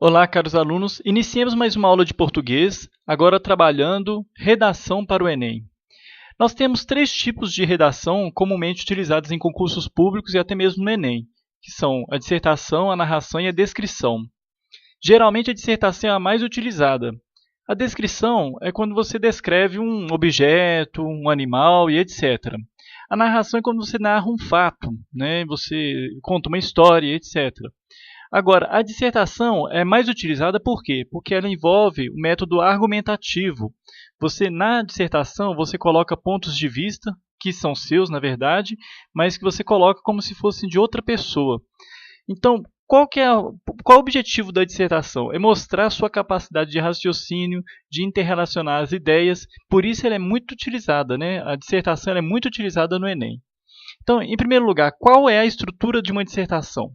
Olá, caros alunos. Iniciemos mais uma aula de português, agora trabalhando redação para o Enem. Nós temos três tipos de redação comumente utilizados em concursos públicos e até mesmo no Enem, que são a dissertação, a narração e a descrição. Geralmente, a dissertação é a mais utilizada. A descrição é quando você descreve um objeto, um animal e etc. A narração é quando você narra um fato, né? Você conta uma história, etc. Agora, a dissertação é mais utilizada por quê? Porque ela envolve o método argumentativo. Na dissertação, você coloca pontos de vista, que são seus, na verdade, mas que você coloca como se fossem de outra pessoa. Então, qual o objetivo da dissertação? É mostrar a sua capacidade de raciocínio, de interrelacionar as ideias, por isso ela é muito utilizada, né? A dissertação é muito utilizada no Enem. Então, em primeiro lugar, qual é a estrutura de uma dissertação?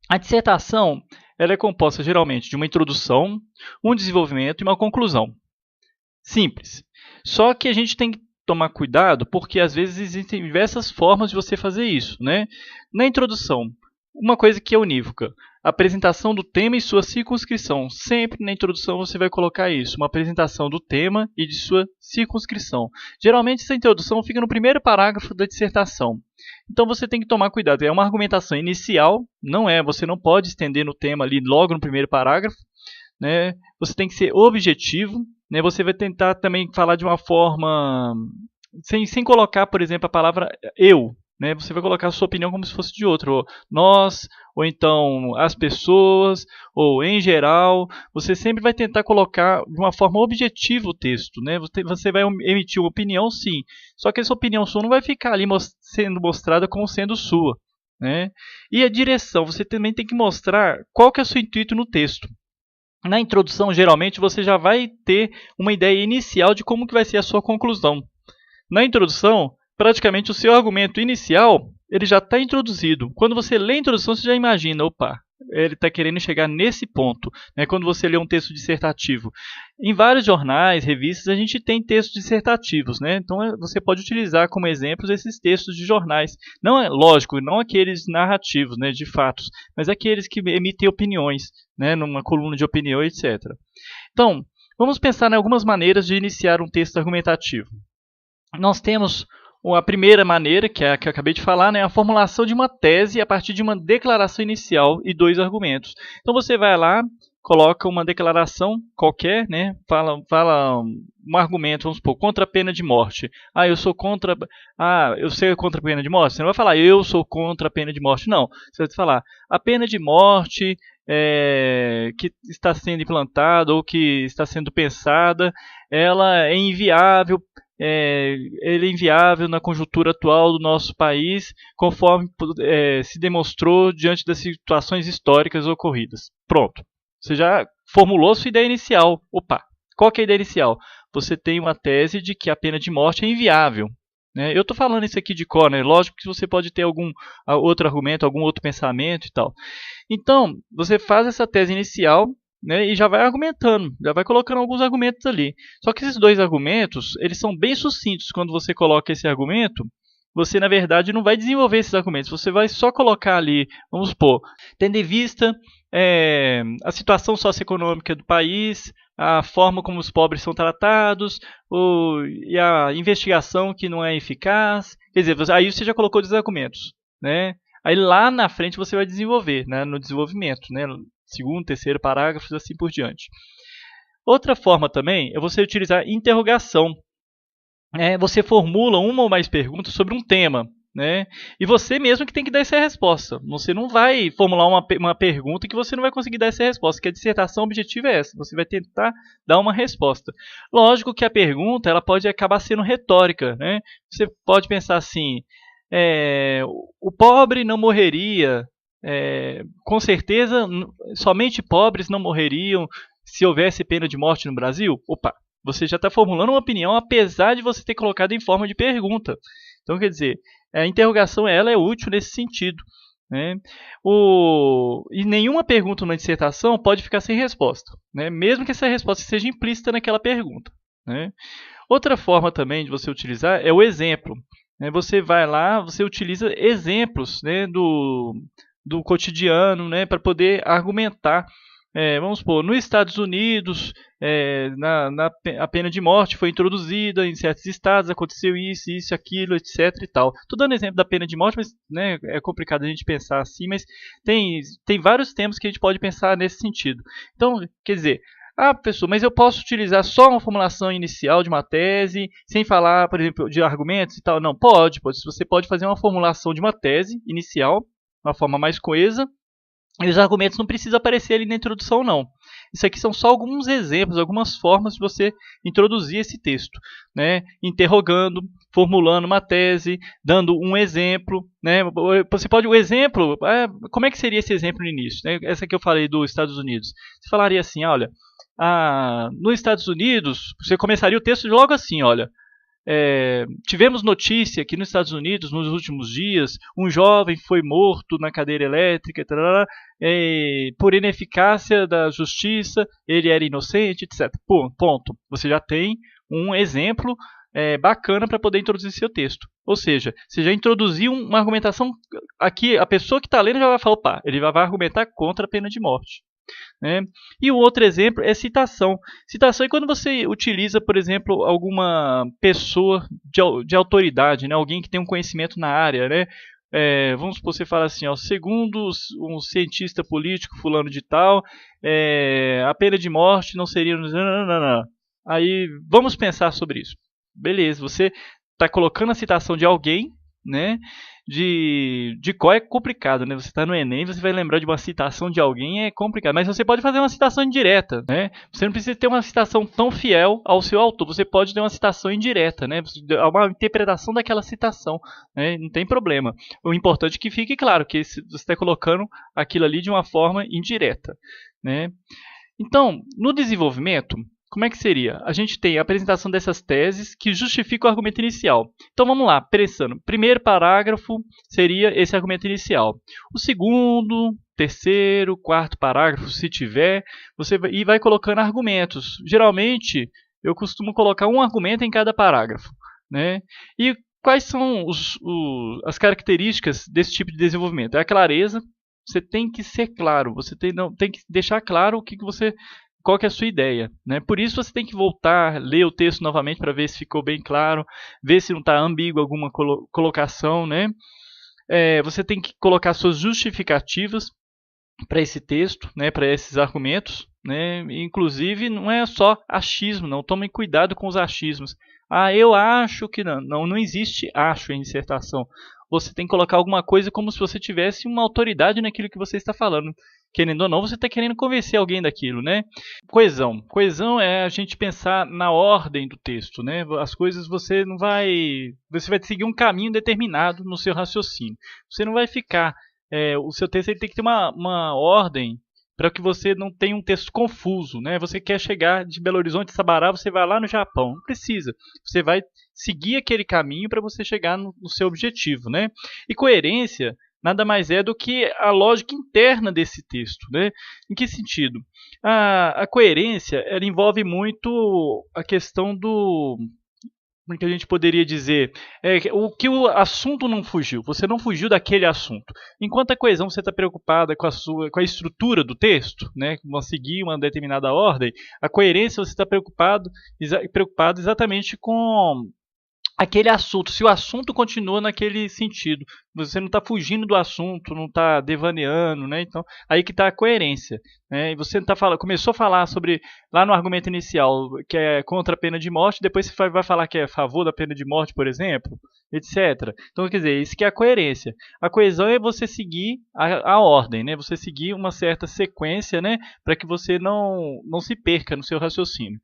A dissertação ela é composta geralmente de uma introdução, um desenvolvimento e uma conclusão. Simples. Só que a gente tem que tomar cuidado porque às vezes existem diversas formas de você fazer isso, né? Na introdução, uma coisa que é unívoca, a apresentação do tema e sua circunscrição. Sempre na introdução você vai colocar isso, uma apresentação do tema e de sua circunscrição. Geralmente essa introdução fica no primeiro parágrafo da dissertação. Então você tem que tomar cuidado, é uma argumentação inicial, você não pode estender no tema ali logo no primeiro parágrafo, né? Você tem que ser objetivo, né? Você vai tentar também falar de uma forma, sem colocar, por exemplo, a palavra eu, né? Você vai colocar a sua opinião como se fosse de outro, ou nós, ou então as pessoas, ou em geral. Você sempre vai tentar colocar de uma forma objetiva o texto, né? Você vai emitir uma opinião, sim, só que essa opinião sua não vai ficar ali sendo mostrada como sendo sua, né? E a direção, você também tem que mostrar qual que é o seu intuito no texto. Na introdução, geralmente, você já vai ter uma ideia inicial de como que vai ser a sua conclusão. Na introdução, praticamente o seu argumento inicial ele já está introduzido. Quando você lê a introdução, você já imagina, opa, ele está querendo chegar nesse ponto, né? Quando você lê um texto dissertativo. Em vários jornais, revistas, a gente tem textos dissertativos, né? Então você pode utilizar como exemplos esses textos de jornais. Não é lógico, não aqueles narrativos, né, de fatos, mas aqueles que emitem opiniões, né, numa coluna de opinião, etc. Então, vamos pensar em algumas maneiras de iniciar um texto argumentativo. Nós temos a primeira maneira, que é a que eu acabei de falar, né, a formulação de uma tese a partir de uma declaração inicial e dois argumentos. Então você vai lá, coloca uma declaração qualquer, né, fala um argumento, vamos supor, contra a pena de morte. Eu sou contra a pena de morte. Você não vai falar eu sou contra a pena de morte, não. Você vai falar a pena de morte que está sendo implantada ou que está sendo pensada, ela é inviável. Ele é inviável na conjuntura atual do nosso país, conforme se demonstrou diante das situações históricas ocorridas. Pronto. Você já formulou sua ideia inicial. Opa, qual que é a ideia inicial? Você tem uma tese de que a pena de morte é inviável, né? Eu estou falando isso aqui de cor, né? Lógico que você pode ter algum outro argumento, algum outro pensamento e tal. Então, você faz essa tese inicial, né, e já vai argumentando, já vai colocando alguns argumentos ali. Só que esses dois argumentos, eles são bem sucintos. Quando você coloca esse argumento, você, na verdade, não vai desenvolver esses argumentos. Você vai só colocar ali, vamos supor, tendo em vista a situação socioeconômica do país, a forma como os pobres são tratados, e a investigação que não é eficaz. Quer dizer, aí você já colocou os argumentos, né? Aí lá na frente você vai desenvolver, né, no desenvolvimento, né, segundo, terceiro parágrafos, assim por diante. Outra forma também é você utilizar interrogação. Você formula uma ou mais perguntas sobre um tema, né? E você mesmo que tem que dar essa resposta. Você não vai formular uma pergunta que você não vai conseguir dar essa resposta, que a dissertação objetiva é essa. Você vai tentar dar uma resposta. Lógico que a pergunta ela pode acabar sendo retórica, né? Você pode pensar assim, o pobre não morreria, com certeza somente pobres não morreriam se houvesse pena de morte no Brasil? Opa, você já está formulando uma opinião apesar de você ter colocado em forma de pergunta. Então, quer dizer, a interrogação ela é útil nesse sentido, né? E nenhuma pergunta numa dissertação pode ficar sem resposta, né? Mesmo que essa resposta seja implícita naquela pergunta, né? Outra forma também de você utilizar é o exemplo. Você vai lá, você utiliza exemplos, né, do cotidiano, né, para poder argumentar vamos supor, nos Estados Unidos, a pena de morte foi introduzida em certos estados, aconteceu isso, aquilo, etc. e tal. Estou dando exemplo da pena de morte, mas né, é complicado a gente pensar assim, mas tem vários temas que a gente pode pensar nesse sentido. Então, quer dizer, pessoal, mas eu posso utilizar só uma formulação inicial de uma tese, sem falar, por exemplo, de argumentos e tal? Não, pode. Você pode fazer uma formulação de uma tese inicial, uma forma mais coesa, e os argumentos não precisam aparecer ali na introdução, não. Isso aqui são só alguns exemplos, algumas formas de você introduzir esse texto, né? Interrogando, formulando uma tese, dando um exemplo, né? Você pode, o exemplo, como é que seria esse exemplo no início? Né? Essa que eu falei dos Estados Unidos. Você falaria assim, olha, nos Estados Unidos, você começaria o texto logo assim, olha, tivemos notícia que nos Estados Unidos, nos últimos dias, um jovem foi morto na cadeira elétrica, por ineficácia da justiça, ele era inocente, etc. Ponto. Você já tem um exemplo bacana para poder introduzir seu texto. Ou seja, você já introduziu uma argumentação, aqui a pessoa que está lendo já vai falar, opa, ele vai argumentar contra a pena de morte. Né? E o outro exemplo é citação. Citação é quando você utiliza, por exemplo, alguma pessoa de autoridade, né? Alguém que tem um conhecimento na área. Né? Vamos supor, você fala assim, ó, segundo um cientista político fulano de tal, a pena de morte não seria... Não. Aí, vamos pensar sobre isso. Beleza, você está colocando a citação de alguém, né? De qual é complicado, né? Você está no Enem, você vai lembrar de uma citação de alguém, é complicado. Mas você pode fazer uma citação indireta, né? Você não precisa ter uma citação tão fiel ao seu autor. Você pode ter uma citação indireta, né? Uma interpretação daquela citação, né? Não tem problema. O importante é que fique claro que você está colocando aquilo ali de uma forma indireta, né? Então, no desenvolvimento, como é que seria? A gente tem a apresentação dessas teses que justificam o argumento inicial. Então vamos lá, pensando. Primeiro parágrafo seria esse argumento inicial. O segundo, terceiro, quarto parágrafo, se tiver, você vai colocando argumentos. Geralmente, eu costumo colocar um argumento em cada parágrafo, né? E quais são as características desse tipo de desenvolvimento? É a clareza. Você tem que ser claro. Você tem que deixar claro qual que é a sua ideia, né? Por isso você tem que voltar, ler o texto novamente para ver se ficou bem claro, ver se não está ambíguo alguma colocação, né? Você tem que colocar suas justificativas para esse texto, né? Para esses argumentos, né? Inclusive não é só achismo, não. Tomem cuidado com os achismos. Eu acho que não existe acho em dissertação. Você tem que colocar alguma coisa como se você tivesse uma autoridade naquilo que você está falando. Querendo ou não, você está querendo convencer alguém daquilo, né? Coesão. Coesão é a gente pensar na ordem do texto, né? As coisas você vai seguir um caminho determinado no seu raciocínio. Você não vai ficar... o seu texto ele tem que ter uma ordem para que você não tenha um texto confuso, né? Você quer chegar de Belo Horizonte, Sabará, você vai lá no Japão. Não precisa. Você vai seguir aquele caminho para você chegar no seu objetivo, né? E coerência nada mais é do que a lógica interna desse texto, né? Em que sentido? A coerência ela envolve muito a questão do... Como é que a gente poderia dizer? O assunto não fugiu. Você não fugiu daquele assunto. Enquanto a coesão você está preocupada com a estrutura do texto, né? Vão seguir uma determinada ordem. A coerência você está preocupado exatamente com aquele assunto, se o assunto continua naquele sentido, você não está fugindo do assunto, não está devaneando, né? Então, aí que está a coerência, né? E você começou a falar sobre, lá no argumento inicial, que é contra a pena de morte, depois você vai falar que é a favor da pena de morte, por exemplo, etc. Então, quer dizer, isso que é a coerência. A coesão é você seguir a ordem, né? Você seguir uma certa sequência, né? Para que você não se perca no seu raciocínio.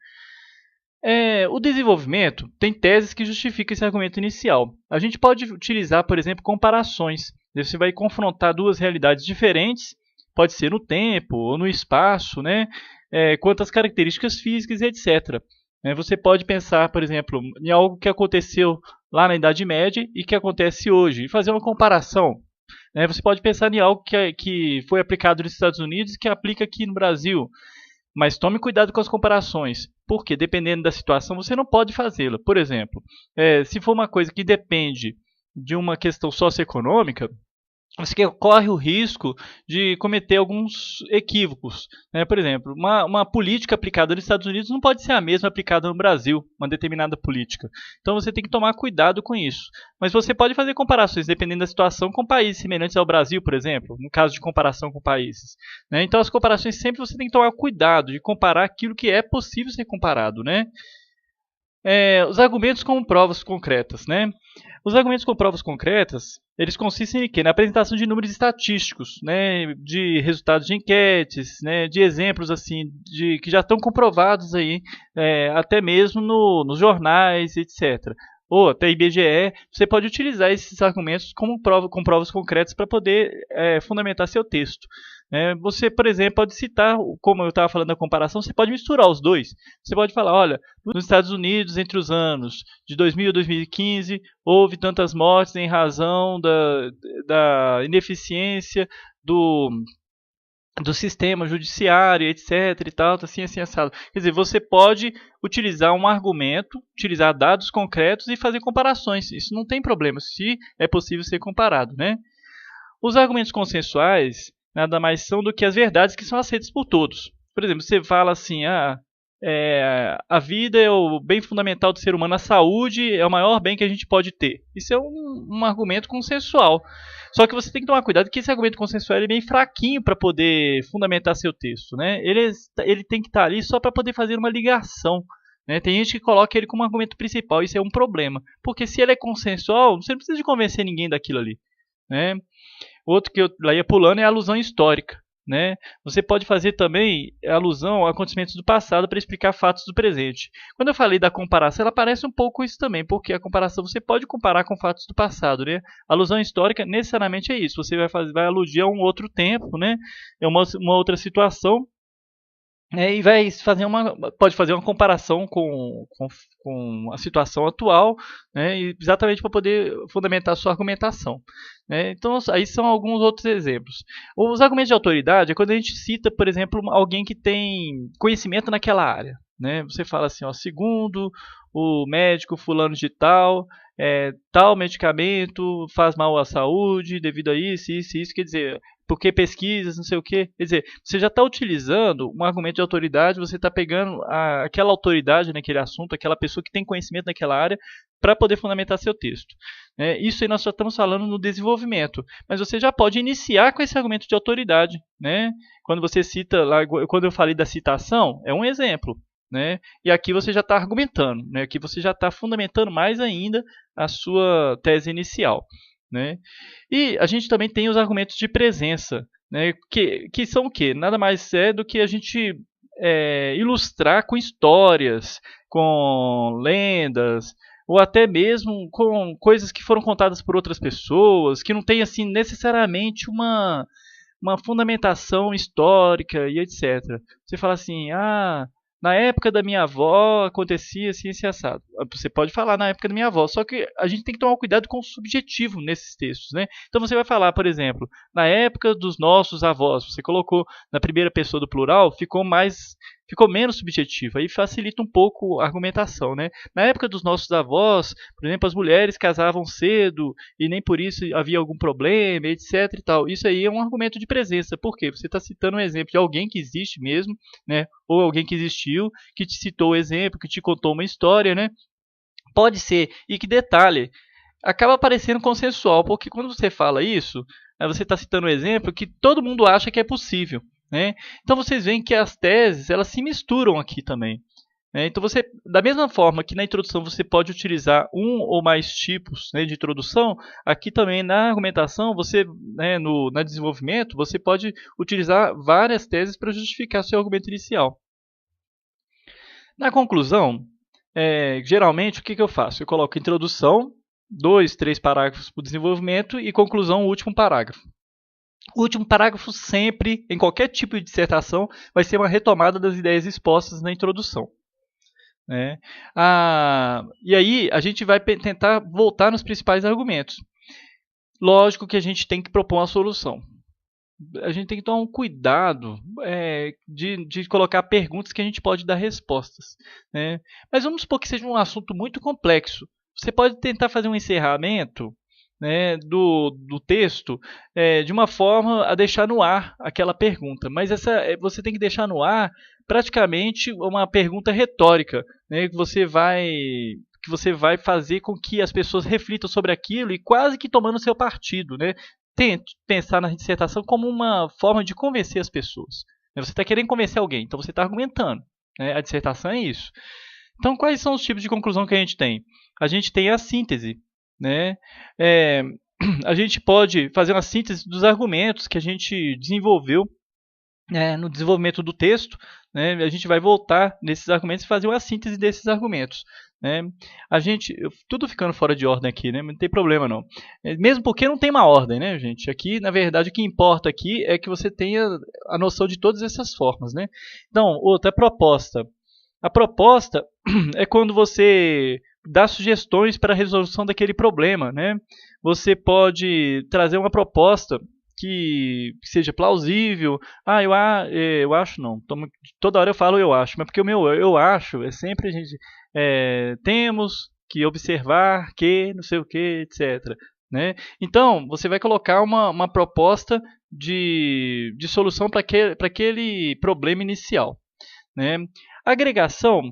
O desenvolvimento tem teses que justificam esse argumento inicial. A gente pode utilizar, por exemplo, comparações. Você vai confrontar duas realidades diferentes, pode ser no tempo ou no espaço, né? Quanto às características físicas, etc. Você pode pensar, por exemplo, em algo que aconteceu lá na Idade Média e que acontece hoje, e fazer uma comparação. Você pode pensar em algo que foi aplicado nos Estados Unidos e que aplica aqui no Brasil. Mas tome cuidado com as comparações, porque dependendo da situação você não pode fazê-la. Por exemplo, se for uma coisa que depende de uma questão socioeconômica, você corre o risco de cometer alguns equívocos, né? Por exemplo, uma política aplicada nos Estados Unidos não pode ser a mesma aplicada no Brasil, uma determinada política. Então você tem que tomar cuidado com isso. Mas você pode fazer comparações, dependendo da situação, com países semelhantes ao Brasil, por exemplo, no caso de comparação com países, né? Então as comparações sempre você tem que tomar cuidado de comparar aquilo que é possível ser comparado, né? Os argumentos com provas concretas, né? Os argumentos com provas concretas, eles consistem em quê? Na apresentação de números estatísticos, né, de resultados de enquetes, né, de exemplos assim, que já estão comprovados aí, até mesmo nos jornais, etc. Ou até IBGE, você pode utilizar esses argumentos como com provas concretas para poder fundamentar seu texto. Você, por exemplo, pode citar, como eu estava falando da comparação, você pode misturar os dois. Você pode falar, olha, nos Estados Unidos, entre os anos de 2000 e 2015, houve tantas mortes em razão da ineficiência do sistema judiciário, etc. e tal, assim, assim, assado. Quer dizer, você pode utilizar um argumento, utilizar dados concretos e fazer comparações. Isso não tem problema, se é possível ser comparado, né? Os argumentos consensuais nada mais são do que as verdades que são aceitas por todos. Por exemplo, você fala assim, a vida é o bem fundamental do ser humano, a saúde é o maior bem que a gente pode ter. Isso é um argumento consensual. Só que você tem que tomar cuidado que esse argumento consensual é bem fraquinho para poder fundamentar seu texto, né? Ele tem que estar ali só para poder fazer uma ligação. Né? Tem gente que coloca ele como argumento principal, isso é um problema. Porque se ele é consensual, você não precisa de convencer ninguém daquilo ali. Né? Outro que eu lá ia pulando é a alusão histórica. Né? Você pode fazer também alusão a acontecimentos do passado para explicar fatos do presente. Quando eu falei da comparação, ela parece um pouco isso também, porque a comparação você pode comparar com fatos do passado. Né? A alusão histórica necessariamente é isso. Você vai aludir a um outro tempo, né? É uma outra situação. E vai fazer pode fazer uma comparação com a situação atual, né, exatamente para poder fundamentar a sua argumentação. Né. Então, aí são alguns outros exemplos. Os argumentos de autoridade é quando a gente cita, por exemplo, alguém que tem conhecimento naquela área. Né. Você fala assim, ó, segundo o médico fulano de tal, tal medicamento faz mal à saúde devido a isso, isso, isso. Quer dizer, porque pesquisas, não sei o quê. Quer dizer, você já está utilizando um argumento de autoridade, você está pegando aquela autoridade naquele assunto, aquela pessoa que tem conhecimento naquela área, para poder fundamentar seu texto. Isso aí nós já estamos falando no desenvolvimento, mas você já pode iniciar com esse argumento de autoridade. Né? Quando você cita, lá, quando eu falei da citação, é um exemplo. Né? E aqui você já está argumentando, né? Aqui você já está fundamentando mais ainda a sua tese inicial. Né? E a gente também tem os argumentos de presença, né? que são o quê? Nada mais é do que a gente ilustrar com histórias, com lendas, ou até mesmo com coisas que foram contadas por outras pessoas, que não tem assim necessariamente uma fundamentação histórica e etc. Você fala assim, na época da minha avó acontecia assim, esse assado. Você pode falar na época da minha avó, só que a gente tem que tomar cuidado com o subjetivo nesses textos. Né? Então você vai falar, por exemplo, na época dos nossos avós, você colocou na primeira pessoa do plural, ficou menos subjetivo, aí facilita um pouco a argumentação. Né? Na época dos nossos avós, por exemplo, as mulheres casavam cedo e nem por isso havia algum problema, etc. E tal. Isso aí é um argumento de presença. Por quê? Você está citando um exemplo de alguém que existe mesmo, né? Ou alguém que existiu, que te citou o exemplo, que te contou uma história. Né? Pode ser. E que detalhe, acaba parecendo consensual, porque quando você fala isso, você está citando um exemplo que todo mundo acha que é possível. Né? Então vocês veem que as teses elas se misturam aqui também. Né? Então você, da mesma forma que na introdução você pode utilizar um ou mais tipos, né, de introdução, aqui também na argumentação, você, né, no desenvolvimento, você pode utilizar várias teses para justificar seu argumento inicial. Na conclusão, geralmente o que eu faço? Eu coloco introdução, 2, 3 parágrafos para o desenvolvimento e conclusão, o último parágrafo. O último parágrafo sempre, em qualquer tipo de dissertação, vai ser uma retomada das ideias expostas na introdução. Né? E aí a gente vai tentar voltar nos principais argumentos. Lógico que a gente tem que propor uma solução. A gente tem que tomar um cuidado de colocar perguntas que a gente pode dar respostas. Né? Mas vamos supor que seja um assunto muito complexo. Você pode tentar fazer um encerramento, né, do texto de uma forma a deixar no ar aquela pergunta. Mas você tem que deixar no ar praticamente uma pergunta retórica, né, que você vai fazer com que as pessoas reflitam sobre aquilo e quase que tomando seu partido, né? Tente pensar na dissertação como uma forma de convencer as pessoas. Você está querendo convencer alguém, então você está argumentando, né? A dissertação é isso. Então, quais são os tipos de conclusão que a gente tem? A gente tem a síntese, né? É, a gente pode fazer uma síntese dos argumentos que a gente desenvolveu no desenvolvimento do texto, né? A gente vai voltar nesses argumentos e fazer uma síntese desses argumentos, né? Tudo ficando fora de ordem aqui, né? Não tem problema não. Mesmo porque não tem uma ordem, né, gente? Aqui, na verdade, o que importa aqui é que você tenha a noção de todas essas formas, né? Então, outra proposta. A proposta é quando você dá sugestões para a resolução daquele problema, né? Você pode trazer uma proposta que seja plausível. Eu acho não. Toda hora eu falo eu acho, mas porque o meu eu acho é sempre a gente temos que observar que não sei o que, etc. Né? Então, você vai colocar uma proposta de solução para aquele problema inicial. Né? Agregação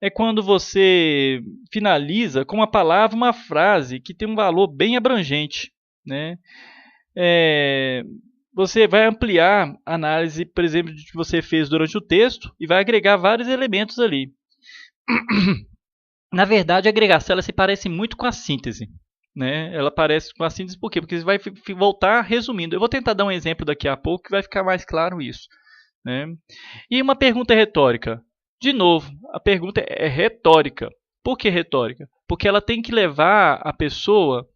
é quando você finaliza com uma palavra, uma frase que tem um valor bem abrangente. Né? Você vai ampliar a análise, por exemplo, que você fez durante o texto e vai agregar vários elementos ali. Na verdade, a agregação ela se parece muito com a síntese. Né? Ela parece com a síntese por quê? Porque você vai voltar resumindo. Eu vou tentar dar um exemplo daqui a pouco que vai ficar mais claro isso. Né? E uma pergunta retórica. De novo, a pergunta é retórica. Por que retórica? Porque ela tem que levar a pessoa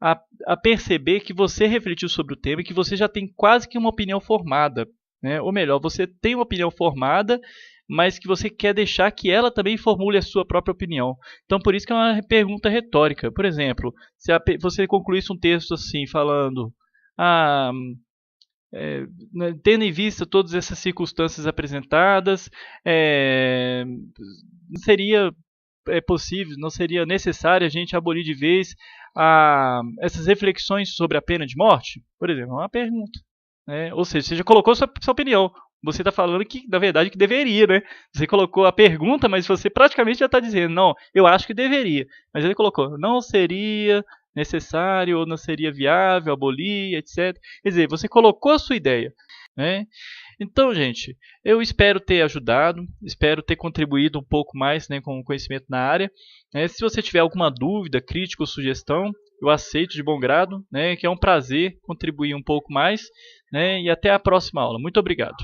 a perceber que você refletiu sobre o tema e que você já tem quase que uma opinião formada. Né? Ou melhor, você tem uma opinião formada, mas que você quer deixar que ela também formule a sua própria opinião. Então, por isso que é uma pergunta retórica. Por exemplo, se você concluísse um texto assim, falando... tendo em vista todas essas circunstâncias apresentadas, não seria possível, não seria necessário a gente abolir de vez essas reflexões sobre a pena de morte? Por exemplo, é uma pergunta. Né? Ou seja, você já colocou sua opinião. Você está falando que, na verdade, que deveria. Né? Você colocou a pergunta, mas você praticamente já está dizendo, não, eu acho que deveria. Mas ele colocou, não seria necessário ou não seria viável abolir, etc. Quer dizer, você colocou a sua ideia. Né? Então, gente, eu espero ter ajudado, espero ter contribuído um pouco mais, né, com o conhecimento na área. Né? Se você tiver alguma dúvida, crítica ou sugestão, eu aceito de bom grado, né, que é um prazer contribuir um pouco mais. Né, e até a próxima aula. Muito obrigado.